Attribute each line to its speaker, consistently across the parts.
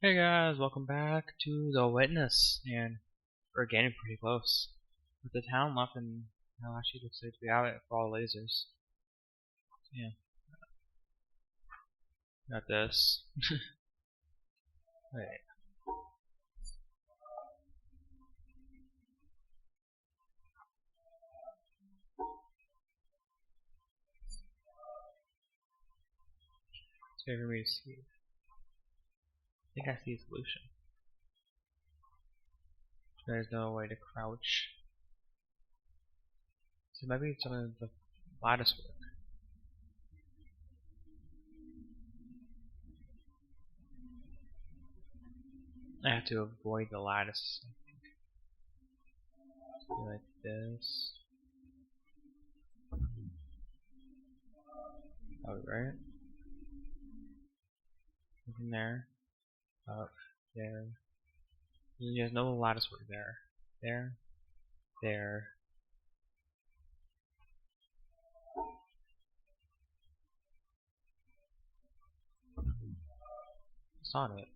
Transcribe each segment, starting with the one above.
Speaker 1: Hey guys, welcome back to The Witness, and we're getting pretty close. With the town left, and actually looks like to be out for all lasers. Yeah, got this. Wait, it's wait for me to see. I think I see a solution. There's no way to crouch. So maybe it's some of the lattice work. I have to avoid the lattice. Like this. Oh, right? Nothing there. Up there. There's no lattice work there. There. It's on it.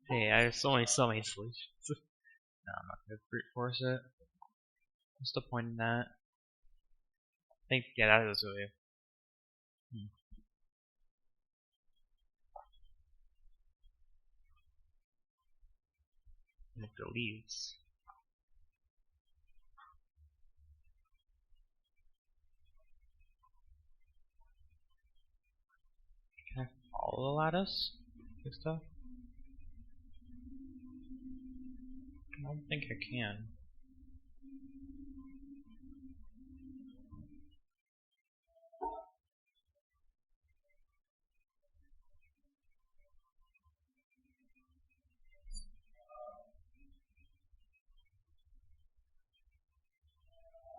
Speaker 1: Hey, I have so many solutions. No, I'm not gonna brute force it. What's the point in that? I think, yeah, that is really. It deletes. Can I follow the lattice? Good stuff? I don't think I can.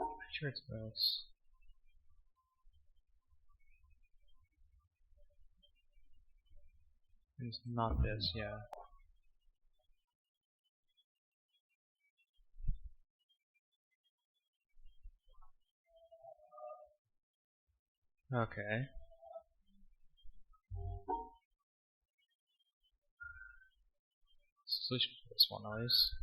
Speaker 1: I'm sure it's this. It's not this, yeah. Okay. Solution for this one, at least.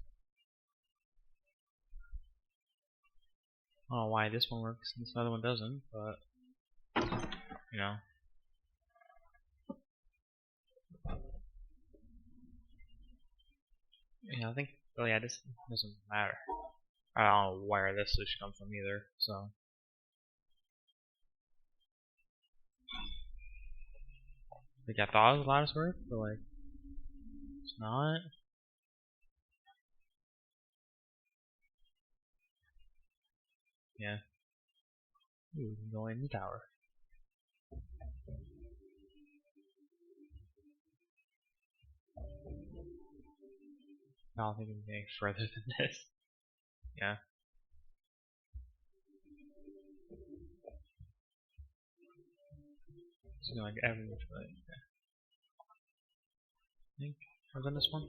Speaker 1: I don't know why this one works and this other one doesn't, but you know. Yeah, I think. Oh yeah, this doesn't matter. I don't know where this solution comes from either. So. Like I thought it was lattice work, but like it's not. Yeah. Ooh, we can go in the tower. I don't think we can get any further than this. Yeah. It's going like every which way. Okay. I think I've done this one.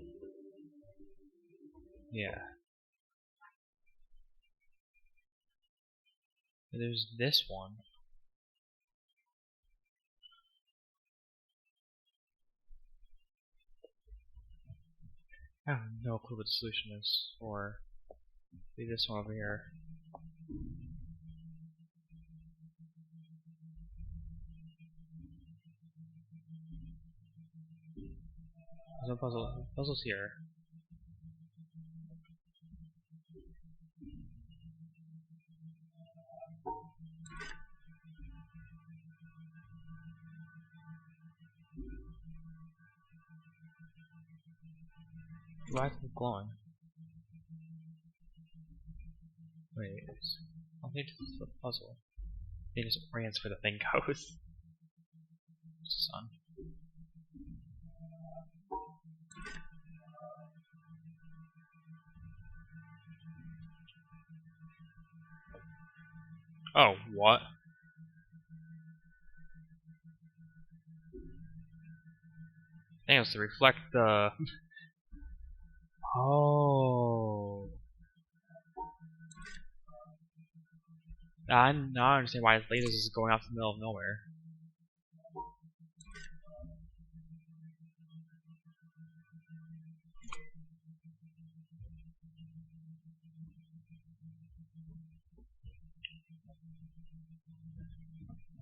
Speaker 1: Yeah. There's this one. I have no clue what the solution is for this one over here. There's no puzzles here. Why is it glowing? Wait, I don't think this is a puzzle. It just orients where the thing goes. Sun. Oh, what? I think it was to reflect the. Oh. Now I understand why lasers is going off the middle of nowhere.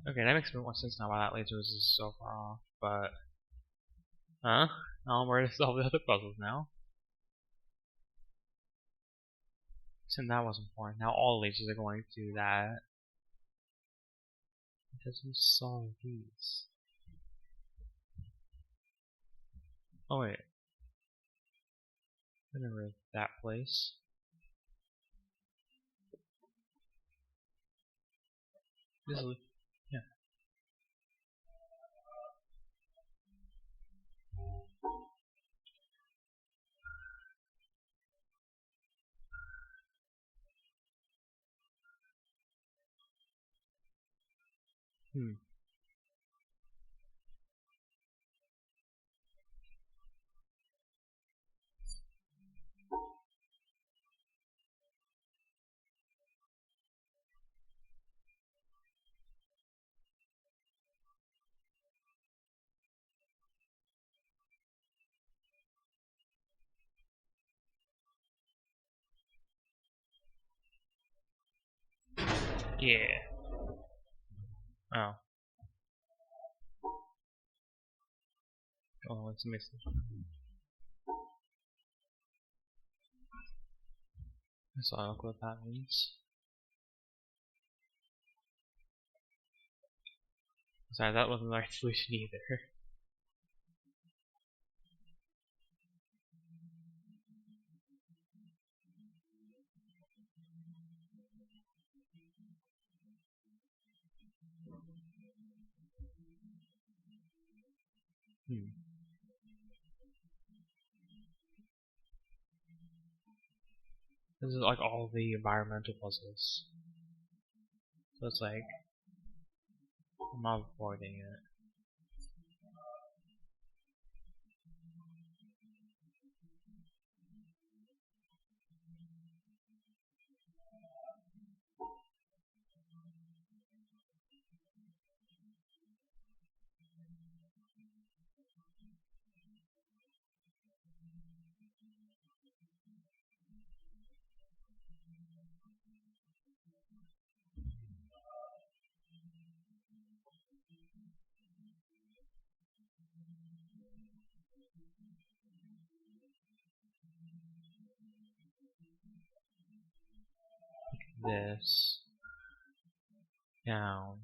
Speaker 1: Okay, that makes more sense now why that laser is so far off, but... Huh? Now I'm ready to solve the other puzzles now. Since that wasn't important, now all lasers are going to that. Because we solve these. Oh wait. I remember that place. This is... yeah. Yeah. Oh. Oh, let's miss it. So I don't know what that means. Sorry, that wasn't the right solution either. This is like all the environmental puzzles. So it's like, I'm not avoiding it. This down.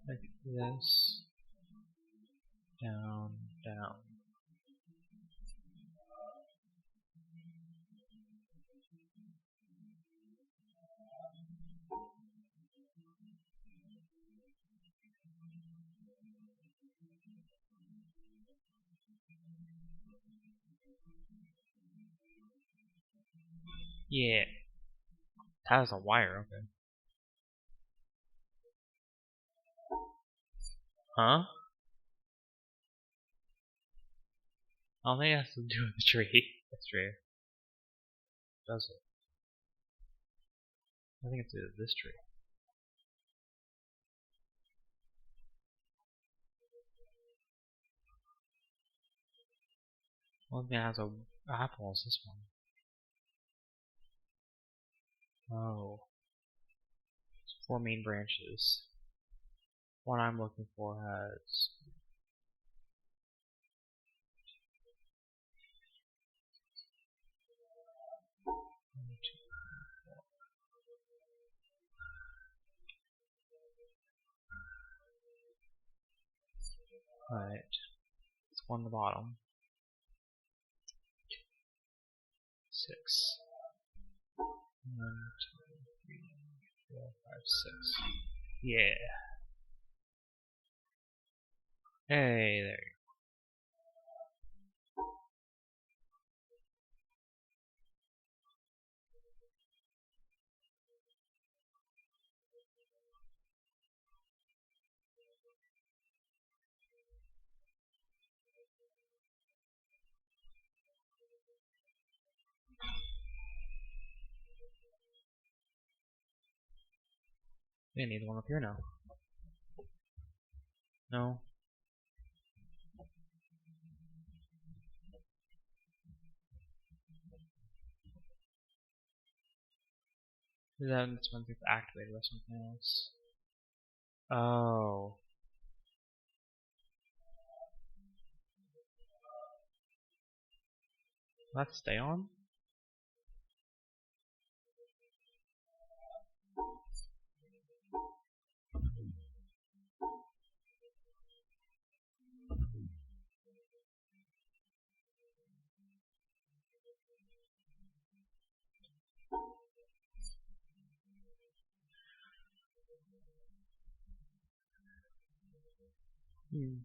Speaker 1: Like this down, down. Yeah. That was a wire, okay. Huh? I don't think it has to do with the tree. That's true. Does it? I think it's this tree. One thing that has a apple is this one. Oh. It's 4 main branches. What I'm looking for has... Right. It's one on the bottom. 6. 1, 2, 3, 4, 5, 6. Yeah. Hey, there you I need one up here now. No. Then this one gets activated by something else. Oh. Let's stay on? Hmm.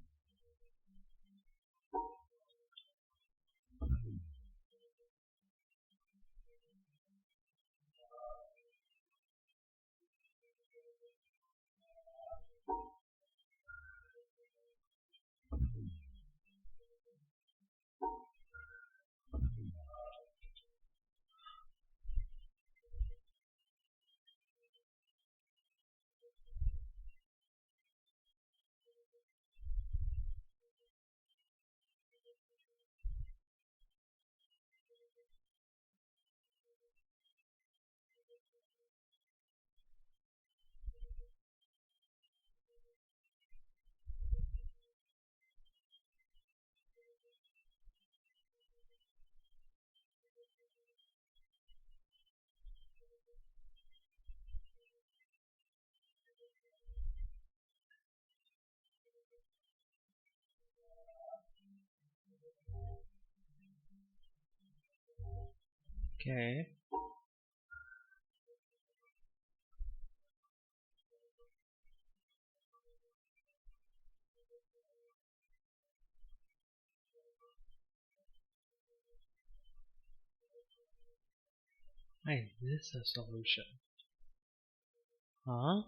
Speaker 1: Okay. Why is this a solution? Huh?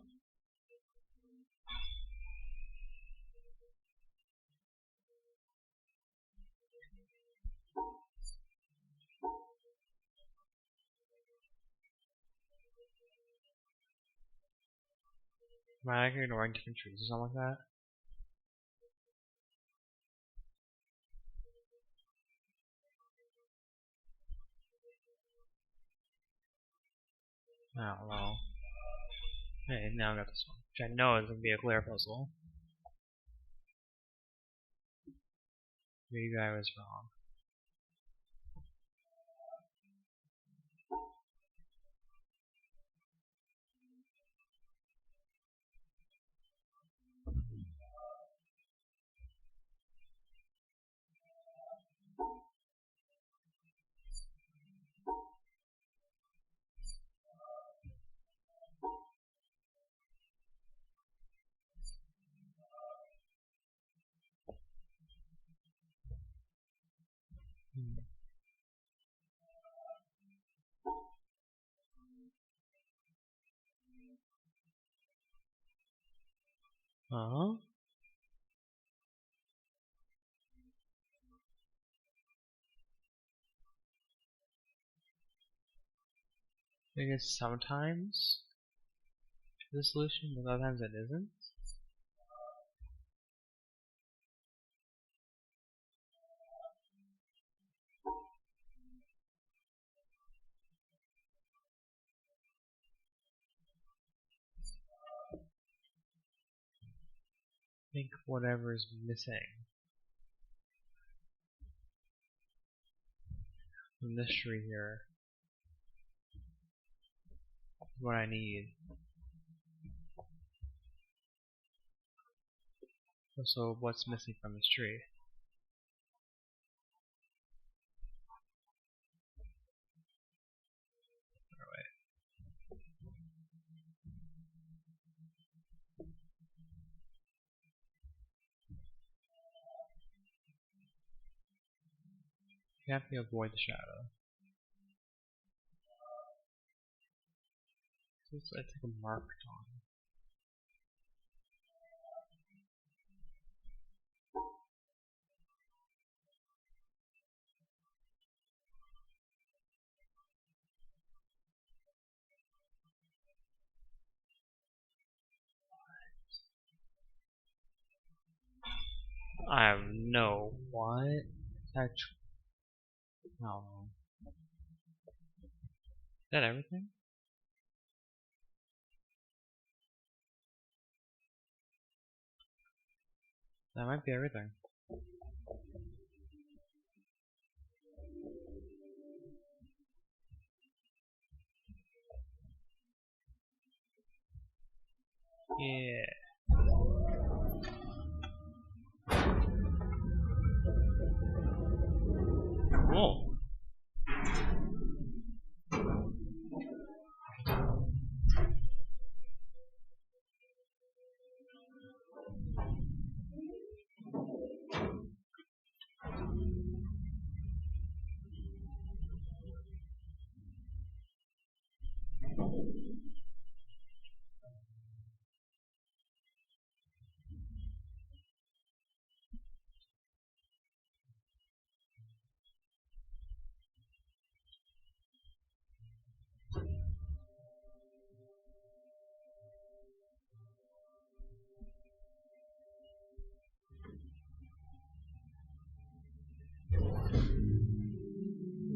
Speaker 1: Am I ignoring different trees or something like that? I don't know. Hey, now I got this one. Which I know is gonna be a clear puzzle. Maybe I was wrong. Hmm. Huh? I guess sometimes the solution, but other times it isn't. I think whatever is missing from this tree here is what I need. So what's missing from this tree? You have to avoid the shadow. It's like a marked on. I have no what? No. Is that everything? That might be everything. Yeah. Cool.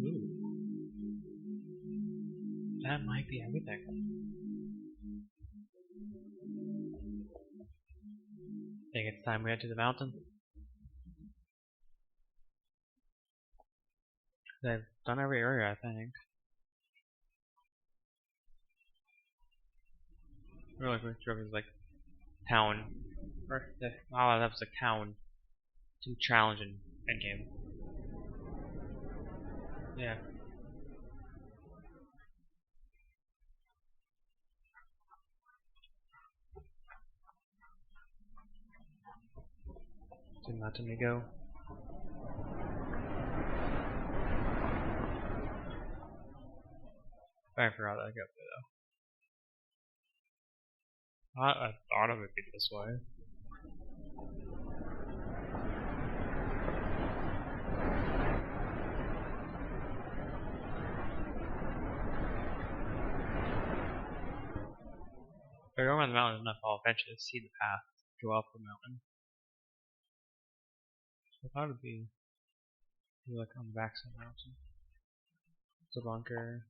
Speaker 1: Ooh. That might be everything. I think it's time we head to the mountain. I've done every area, I think. Really quick, is like town. Oh, that was a town. Too challenging endgame. Yeah. Didn't let me go. I forgot that I got there though. I thought it would be this way. If I go around the mountain enough, I'll eventually see the path to go up the mountain. So I thought it would be like on the backside of the mountain. It's a bunker.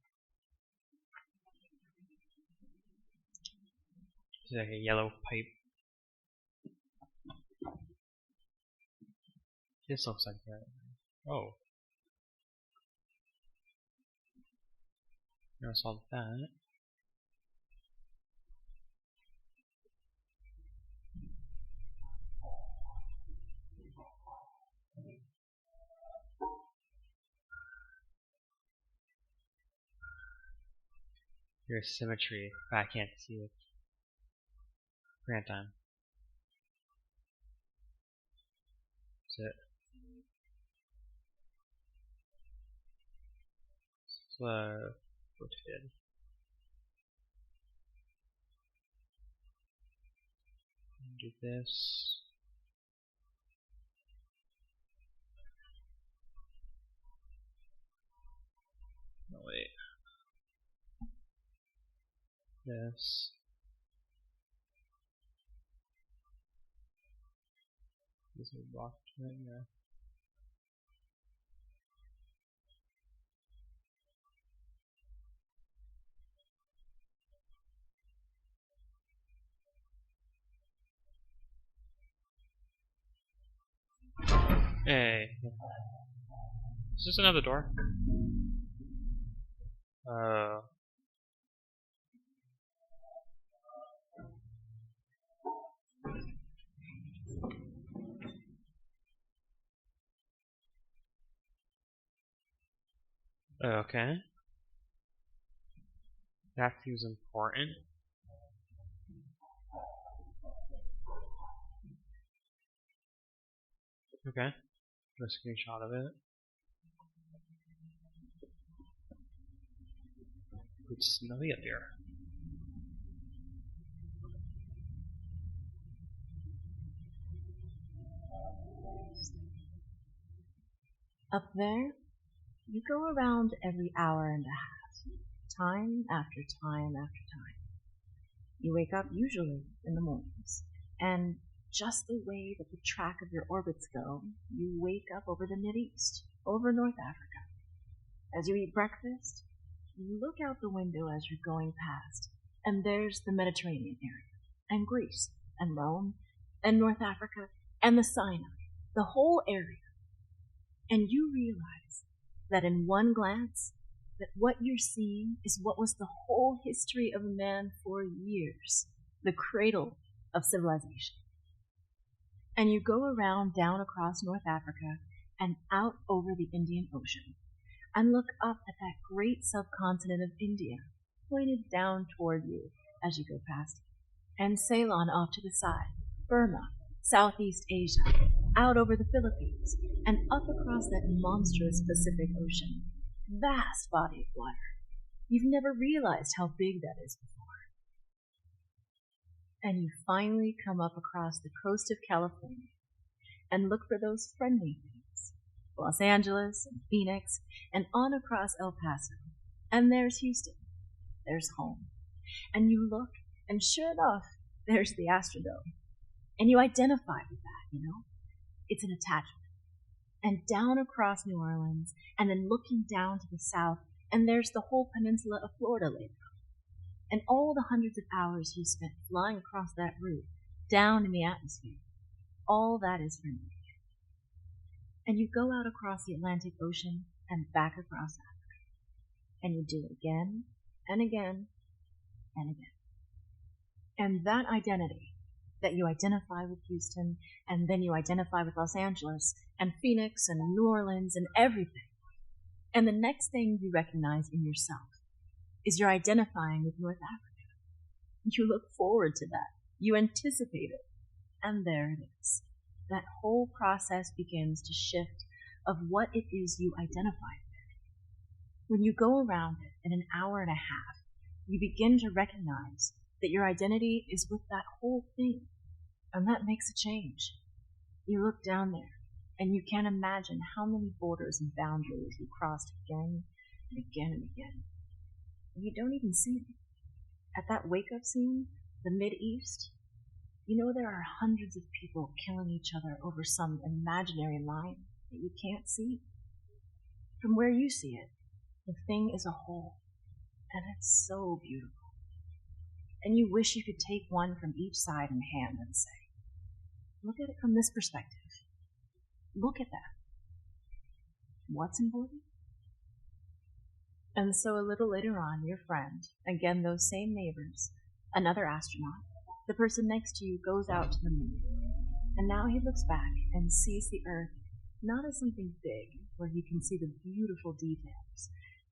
Speaker 1: It's like a yellow pipe. This looks like that. Oh. Never saw that. Here's symmetry, but I can't see it. Grant time. That's it. So, rotated. Do this. No, wait. This. This is blocked right here. Hey. Is this another door? Okay. That seems important. Okay. A screenshot of it. It's snowy up here.
Speaker 2: Up there, you go around every hour and a half, time after time after time. You wake up usually in the mornings, and just the way that the track of your orbits go, you wake up over the Mideast, over North Africa. As you eat breakfast, you look out the window as you're going past, and there's the Mediterranean area, and Greece, and Rome, and North Africa, and the Sinai, the whole area. And you realize that in one glance, that what you're seeing is what was the whole history of man for years, the cradle of civilization. And you go around down across North Africa and out over the Indian Ocean and look up at that great subcontinent of India pointed down toward you as you go past it, and Ceylon off to the side, Burma, Southeast Asia, out over the Philippines, and up across that monstrous Pacific Ocean. Vast body of water. You've never realized how big that is before. And you finally come up across the coast of California and look for those friendly things. Los Angeles and Phoenix and on across El Paso. And there's Houston. There's home. And you look, and sure enough, there's the Astrodome. And you identify with that, you know? It's an attachment. And down across New Orleans, and then looking down to the south, and there's the whole peninsula of Florida laid out. And all the hundreds of hours you spent flying across that route, down in the atmosphere, all that is for me. And you go out across the Atlantic Ocean and back across Africa. And you do it again, and again, and again. And that identity, that you identify with Houston, and then you identify with Los Angeles, and Phoenix, and New Orleans, and everything. And the next thing you recognize in yourself is you're identifying with North Africa. You look forward to that. You anticipate it. And there it is. That whole process begins to shift of what it is you identify with. When you go around it in an hour and a half, you begin to recognize that your identity is with that whole thing. And that makes a change. You look down there, and you can't imagine how many borders and boundaries you crossed again and again and again. And you don't even see them. At that wake-up scene, the Mideast, you know there are hundreds of people killing each other over some imaginary line that you can't see. From where you see it, the thing is a whole, and it's so beautiful. And you wish you could take one from each side in hand and say, look at it from this perspective. Look at that. What's important? And so a little later on, your friend, again those same neighbors, another astronaut, the person next to you goes out to the moon. And now he looks back and sees the Earth not as something big where he can see the beautiful details,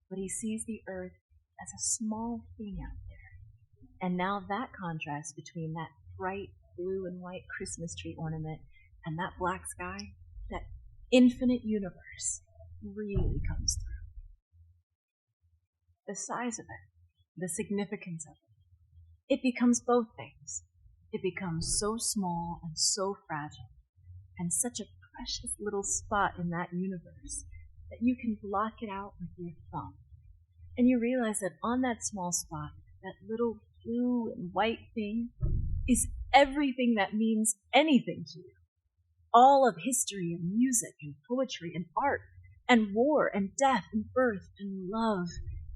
Speaker 2: but he sees the Earth as a small thing out there. And now that contrast between that bright blue and white Christmas tree ornament and that black sky, that infinite universe, really comes through. The size of it, the significance of it, it becomes both things. It becomes so small and so fragile, and such a precious little spot in that universe that you can block it out with your thumb. And you realize that on that small spot, that little blue and white thing is everything that means anything to you. All of history and music and poetry and art and war and death and birth and love,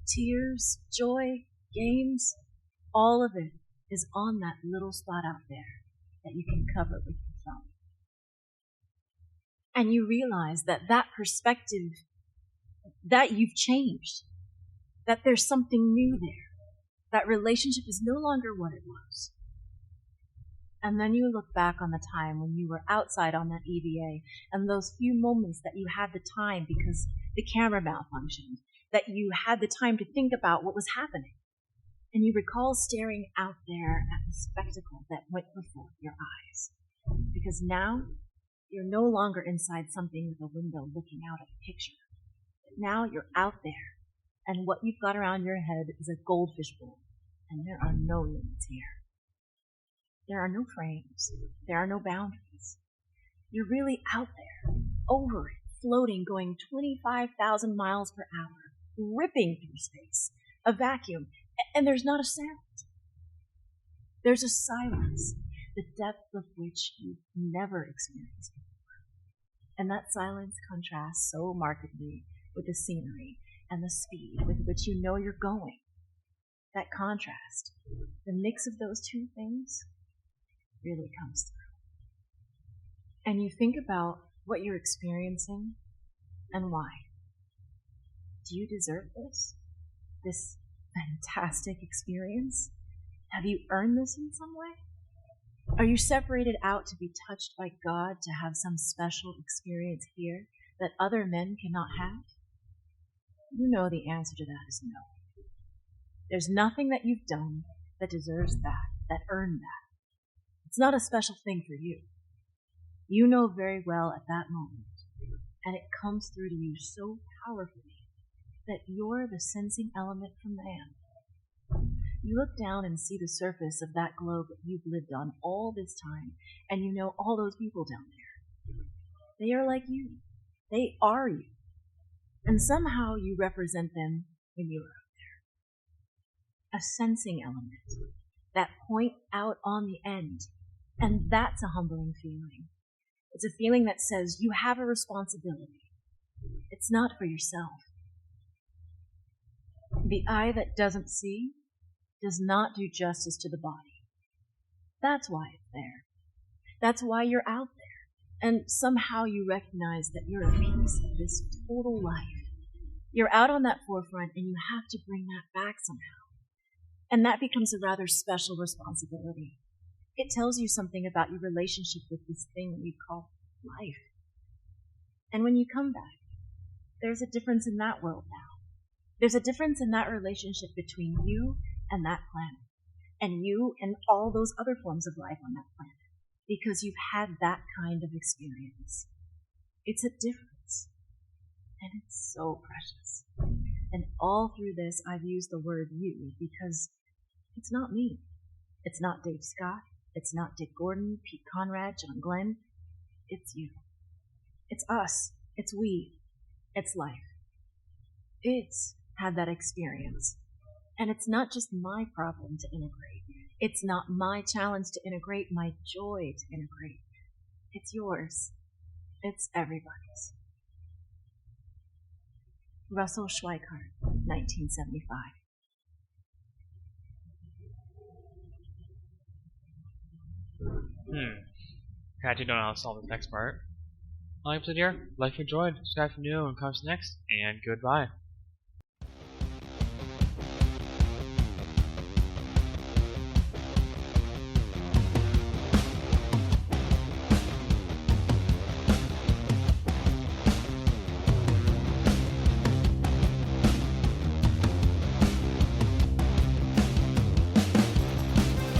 Speaker 2: tears, joy, games, all of it is on that little spot out there that you can cover with your thumb. And you realize that that perspective, that you've changed, that there's something new there. That relationship is no longer what it was. And then you look back on the time when you were outside on that EVA and those few moments that you had the time because the camera malfunctioned, that you had the time to think about what was happening. And you recall staring out there at the spectacle that went before your eyes. Because now, you're no longer inside something with a window looking out at a picture. Now you're out there, and what you've got around your head is a goldfish bowl, and there are no limits here. There are no frames. There are no boundaries. You're really out there, over it, floating, going 25,000 miles per hour, ripping through space, a vacuum, and there's not a sound. There's a silence the depth of which you've never experienced before. And that silence contrasts so markedly with the scenery and the speed with which you know you're going. That contrast, the mix of those two things, really comes through. And you think about what you're experiencing and why. Do you deserve this? This fantastic experience? Have you earned this in some way? Are you separated out to be touched by God to have some special experience here that other men cannot have? You know the answer to that is no. There's nothing that you've done that deserves that earned that. It's not a special thing for you. You know very well at that moment, and it comes through to you so powerfully, that you're the sensing element from man. You look down and see the surface of that globe that you've lived on all this time, and you know all those people down there. They are like you. They are you. And somehow you represent them when you are out there. A sensing element. That point out on the end. And that's a humbling feeling. It's a feeling that says you have a responsibility. It's not for yourself. The eye that doesn't see does not do justice to the body. That's why it's there. That's why you're out there. And somehow you recognize that you're a piece of this total life. You're out on that forefront and you have to bring that back somehow. And that becomes a rather special responsibility. It tells you something about your relationship with this thing we call life. And when you come back, there's a difference in that world now. There's a difference in that relationship between you and that planet, and you and all those other forms of life on that planet, because you've had that kind of experience. It's a difference, and it's so precious. And all through this, I've used the word you because it's not me. It's not Dave Scott. It's not Dick Gordon, Pete Conrad, John Glenn. It's you. It's us. It's we. It's life. It's had that experience. And it's not just my problem to integrate. It's not my challenge to integrate, my joy to integrate. It's yours. It's everybody's. Russell Schweikart, 1975.
Speaker 1: I actually don't know how to solve this next part. All I have to do, like you enjoyed, subscribe for new and comes next, and goodbye.